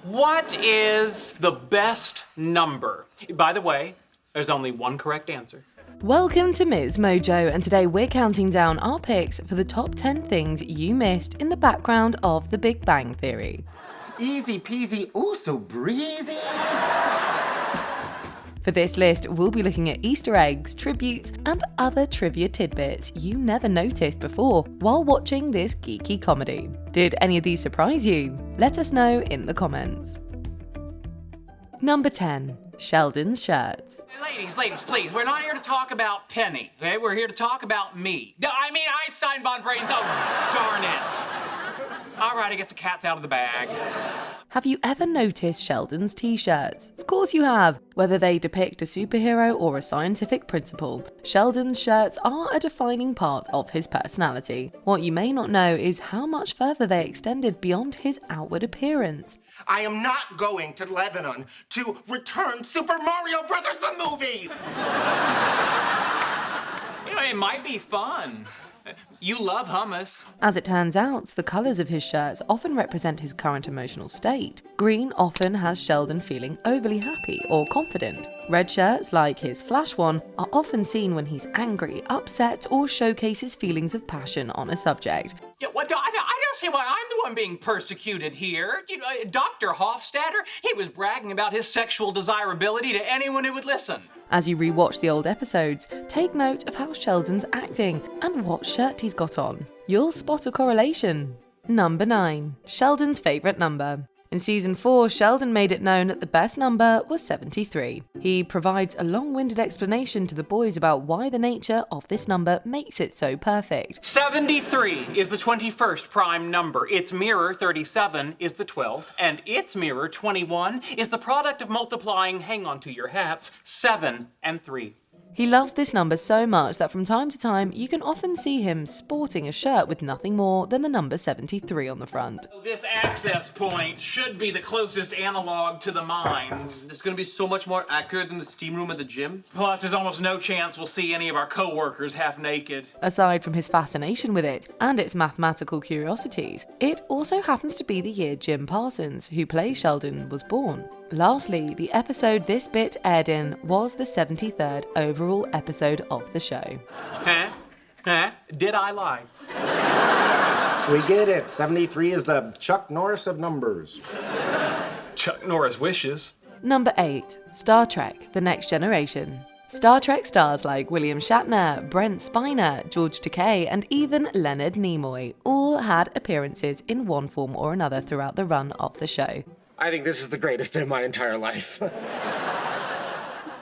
What is the best number? By the way, there's only one correct answer. Welcome to MsMojo, and today we're counting down our picks for the top 10 things you missed in the background of The Big Bang Theory. Easy peasy, ooh, so breezy. For this list, we'll be looking at Easter eggs, tributes, and other trivia tidbits you never noticed before while watching this geeky comedy. Did any of these surprise you? Let us know in the comments. Number 10. Sheldon's shirts. Ladies, please, we're not here to talk about Penny, okay? We're here to talk about me. I mean, Einstein von Brains, oh, darn it. All right, I guess the cat's out of the bag. Have you ever noticed Sheldon's t-shirts? Of course you have. Whether they depict a superhero or a scientific principle, Sheldon's shirts are a defining part of his personality. What you may not know is how much further they extended beyond his outward appearance. I am not going to Lebanon to return Super Mario Brothers the movie! You know, it might be fun. You love hummus. As it turns out, the colours of his shirts often represent his current emotional state. Green often has Sheldon feeling overly happy or confident. Red shirts, like his Flash one, are often seen when he's angry, upset, or showcases feelings of passion on a subject. Yeah, I don't see why I'm the one being persecuted here. You know, Dr. Hofstadter, he was bragging about his sexual desirability to anyone who would listen. As you rewatch the old episodes, take note of how Sheldon's acting and what shirt he's got on. You'll spot a correlation. Number 9. Sheldon's favourite number. In season 4, Sheldon made it known that the best number was 73. He provides a long-winded explanation to the boys about why the nature of this number makes it so perfect. 73 is the 21st prime number. Its mirror, 37, is the 12th, and its mirror, 21, is the product of multiplying, hang on to your hats, 7 and 3. He loves this number so much that from time to time you can often see him sporting a shirt with nothing more than the number 73 on the front. This access point should be the closest analog to the mines. It's gonna be so much more accurate than the steam room at the gym. Plus, there's almost no chance we'll see any of our co-workers half naked. Aside from his fascination with it and its mathematical curiosities, it also happens to be the year Jim Parsons, who plays Sheldon, was born. Lastly, the episode this bit aired in was the 73rd overall episode of the show. Did I lie? We get it. 73 is the Chuck Norris of numbers. Chuck Norris wishes. Number 8. Star Trek: The Next Generation. Star Trek stars like William Shatner, Brent Spiner, George Takei, and even Leonard Nimoy all had appearances in one form or another throughout the run of the show. I think this is the greatest day of my entire life.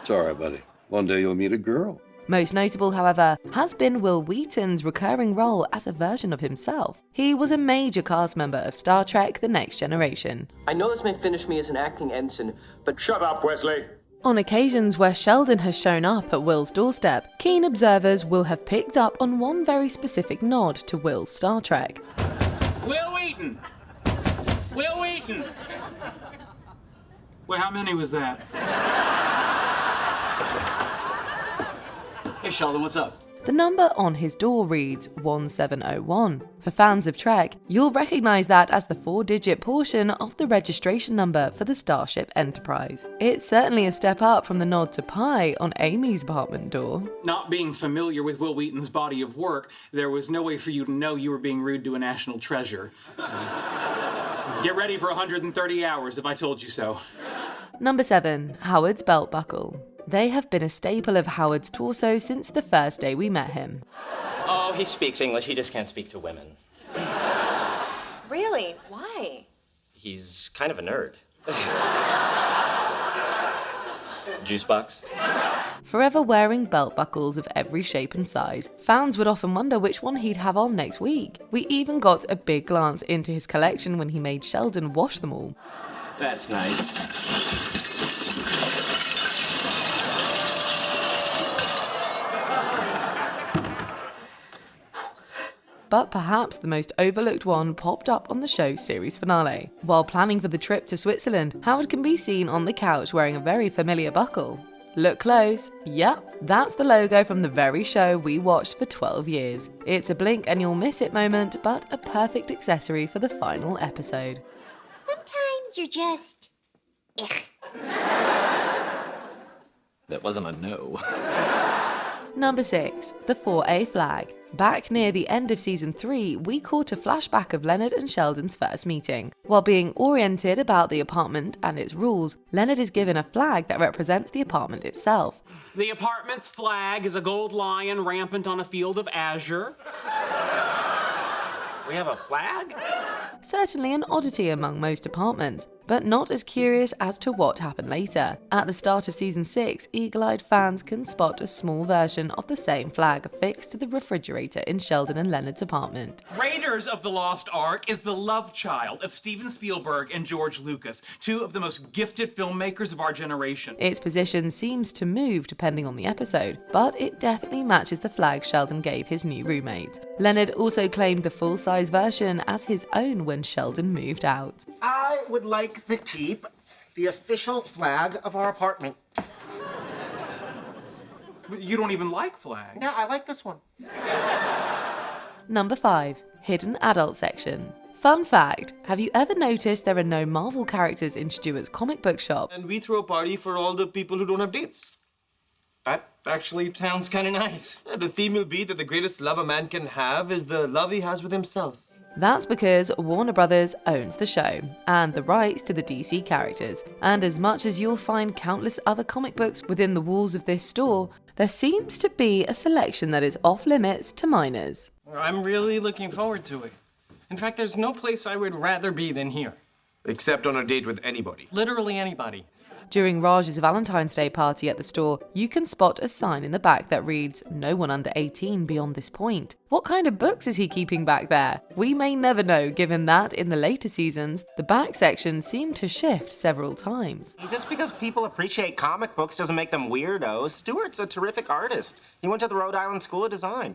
It's all right, buddy. One day you'll meet a girl. Most notable, however, has been Will Wheaton's recurring role as a version of himself. He was a major cast member of Star Trek: The Next Generation. I know this may finish me as an acting ensign, but Shut up, Wesley. On occasions where Sheldon has shown up at Will's doorstep, keen observers will have picked up on one very specific nod to Will's Star Trek. Will Wheaton! Will Wheaton! Well, how many was that? Hey, Sheldon, what's up? The number on his door reads 1701. For fans of Trek, you'll recognise that as the 4-digit portion of the registration number for the Starship Enterprise. It's certainly a step up from the nod to pi on Amy's apartment door. Not being familiar with Will Wheaton's body of work, there was no way for you to know you were being rude to a national treasure. Get ready for 130 hours if I told you so. Number 7. Howard's belt buckle. They have been a staple of Howard's torso since the first day we met him. Oh, he speaks English, he just can't speak to women. Really? Why? He's kind of a nerd. Juice box? Forever wearing belt buckles of every shape and size, fans would often wonder which one he'd have on next week. We even got a big glance into his collection when he made Sheldon wash them all. That's nice. But perhaps the most overlooked one popped up on the show's series finale. While planning for the trip to Switzerland, Howard can be seen on the couch wearing a very familiar buckle. Look close. Yep, that's the logo from the very show we watched for 12 years. It's a blink and you'll miss it moment, but a perfect accessory for the final episode. Sometimes Words are just... That wasn't a no. Number 6. The 4A flag. Back near the end of season 3, we caught a flashback of Leonard and Sheldon's first meeting. While being oriented about the apartment and its rules, Leonard is given a flag that represents the apartment itself. The apartment's flag is a gold lion rampant on a field of azure. We have a flag? Certainly an oddity among most apartments, but not as curious as to what happened later. At the start of season 6, eagle-eyed fans can spot a small version of the same flag affixed to the refrigerator in Sheldon and Leonard's apartment. Raiders of the Lost Ark is the love child of Steven Spielberg and George Lucas, two of the most gifted filmmakers of our generation. Its position seems to move depending on the episode, but it definitely matches the flag Sheldon gave his new roommate. Leonard also claimed the full-size version as his own when Sheldon moved out. I would like to keep the official flag of our apartment. But you don't even like flags. No, I like this one. Number 5. Hidden Adult Section. Fun fact, have you ever noticed there are no Marvel characters in Stuart's comic book shop? And we throw a party for all the people who don't have dates. That actually sounds kind of nice. The theme will be that the greatest love a man can have is the love he has with himself. That's because Warner Brothers owns the show and the rights to the DC characters. And as much as you'll find countless other comic books within the walls of this store, there seems to be a selection that is off limits to minors. I'm really looking forward to it. In fact, there's no place I would rather be than here. Except on a date with anybody. Literally anybody. During Raj's Valentine's Day party at the store, you can spot a sign in the back that reads, "No one under 18 beyond this point." What kind of books is he keeping back there? We may never know, given that, in the later seasons, the back section seemed to shift several times. Just because people appreciate comic books doesn't make them weirdos. Stuart's a terrific artist. He went to the Rhode Island School of Design.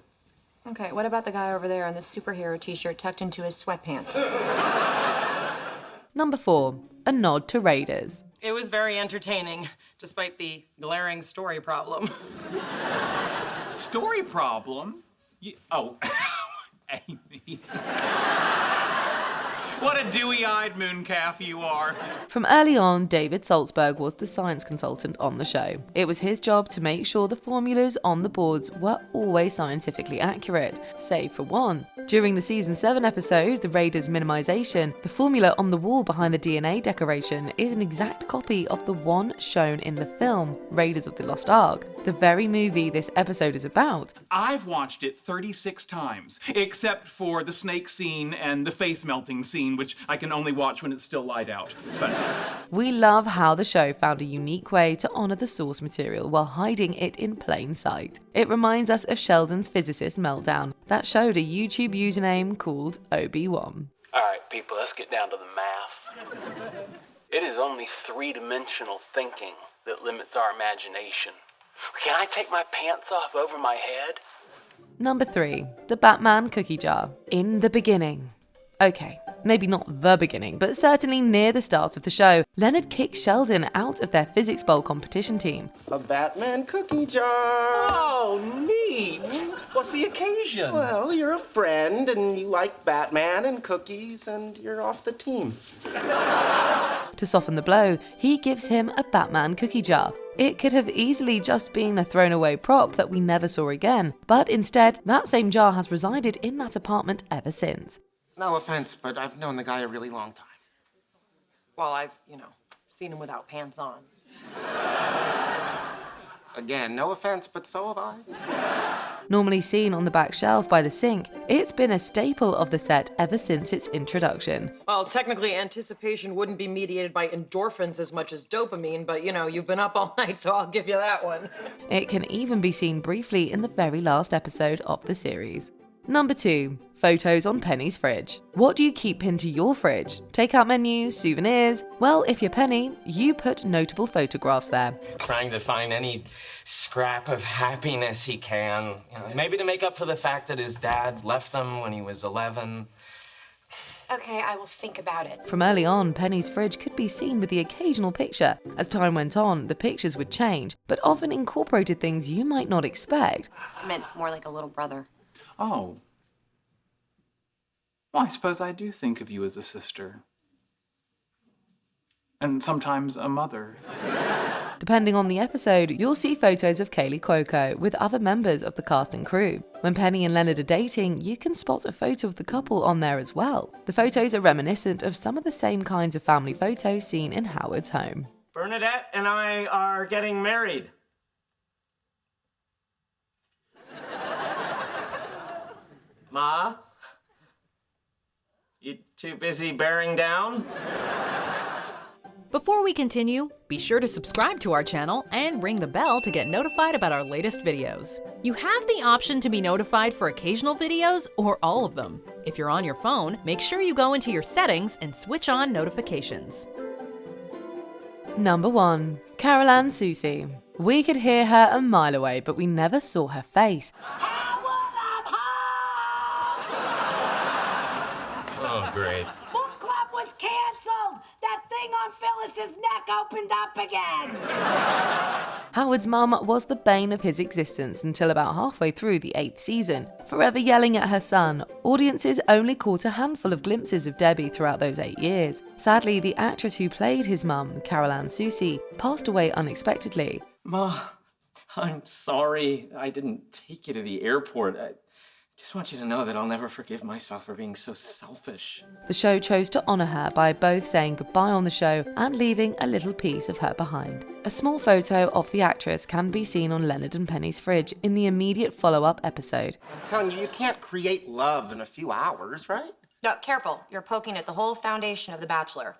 Okay, what about the guy over there in the superhero t-shirt tucked into his sweatpants? Number 4. A nod to Raiders. It was very entertaining, despite the glaring story problem. Story problem? Oh, Amy. What a dewy-eyed mooncalf you are. From early on, David Saltzberg was the science consultant on the show. It was his job to make sure the formulas on the boards were always scientifically accurate, save for one. During the season 7 episode, The Raiders Minimization, the formula on the wall behind the DNA decoration is an exact copy of the one shown in the film, Raiders of the Lost Ark, the very movie this episode is about. I've watched it 36 times, except for the snake scene and the face melting scene, which I can only watch when it's still light out. But we love how the show found a unique way to honor the source material while hiding it in plain sight. It reminds us of Sheldon's physicist meltdown that showed a YouTube username called OB1. All right, people, let's get down to the math. It is only three-dimensional thinking that limits our imagination. Can I take my pants off over my head? Number 3. The Batman Cookie Jar. In the beginning. Okay, maybe not the beginning, but certainly near the start of the show, Leonard kicks Sheldon out of their physics bowl competition team. A Batman cookie jar. Oh, neat. What's the occasion? Well, you're a friend and you like Batman and cookies and you're off the team. To soften the blow, he gives him a Batman cookie jar. It could have easily just been a thrown away prop that we never saw again, but instead, that same jar has resided in that apartment ever since. No offense, but I've known the guy a really long time. Well, I've, seen him without pants on. Again, no offense, but so have I. Normally seen on the back shelf by the sink, it's been a staple of the set ever since its introduction. Well, technically, anticipation wouldn't be mediated by endorphins as much as dopamine, but, you've been up all night, so I'll give you that one. It can even be seen briefly in the very last episode of the series. Number 2. Photos on Penny's fridge. What do you keep pinned to your fridge? Takeout menus, souvenirs? Well, if you're Penny, you put notable photographs there. Trying to find any scrap of happiness he can. Maybe to make up for the fact that his dad left them when he was 11. Okay, I will think about it. From early on, Penny's fridge could be seen with the occasional picture. As time went on, the pictures would change, but often incorporated things you might not expect. I meant more like a little brother. Oh. Well, I suppose I do think of you as a sister. and sometimes a mother. Depending on the episode, you'll see photos of Kaylee Cuoco with other members of the cast and crew. When Penny and Leonard are dating, you can spot a photo of the couple on there as well. The photos are reminiscent of some of the same kinds of family photos seen in Howard's home. Bernadette and I are getting married. Ma? You too busy bearing down? Before we continue, be sure to subscribe to our channel and ring the bell to get notified about our latest videos. You have the option to be notified for occasional videos or all of them. If you're on your phone, make sure you go into your settings and switch on notifications. Number 1. Carol Ann Susie. We could hear her a mile away, but we never saw her face. Oh, great. Book club was canceled. That thing on Phyllis's neck opened up again. Howard's mum was the bane of his existence until about halfway through the 8th season. Forever yelling at her son, audiences only caught a handful of glimpses of Debbie throughout those 8 years. Sadly, the actress who played his mum, Carol Ann Susie, passed away unexpectedly. Ma, I'm sorry I didn't take you to the airport. I just want you to know that I'll never forgive myself for being so selfish. The show chose to honour her by both saying goodbye on the show and leaving a little piece of her behind. A small photo of the actress can be seen on Leonard and Penny's fridge in the immediate follow-up episode. I'm telling you can't create love in a few hours, right? No, careful. You're poking at the whole foundation of The Bachelor.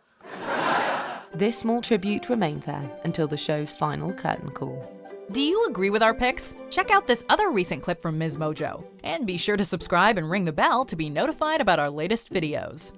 This small tribute remained there until the show's final curtain call. Do you agree with our picks? Check out this other recent clip from MsMojo. And be sure to subscribe and ring the bell to be notified about our latest videos.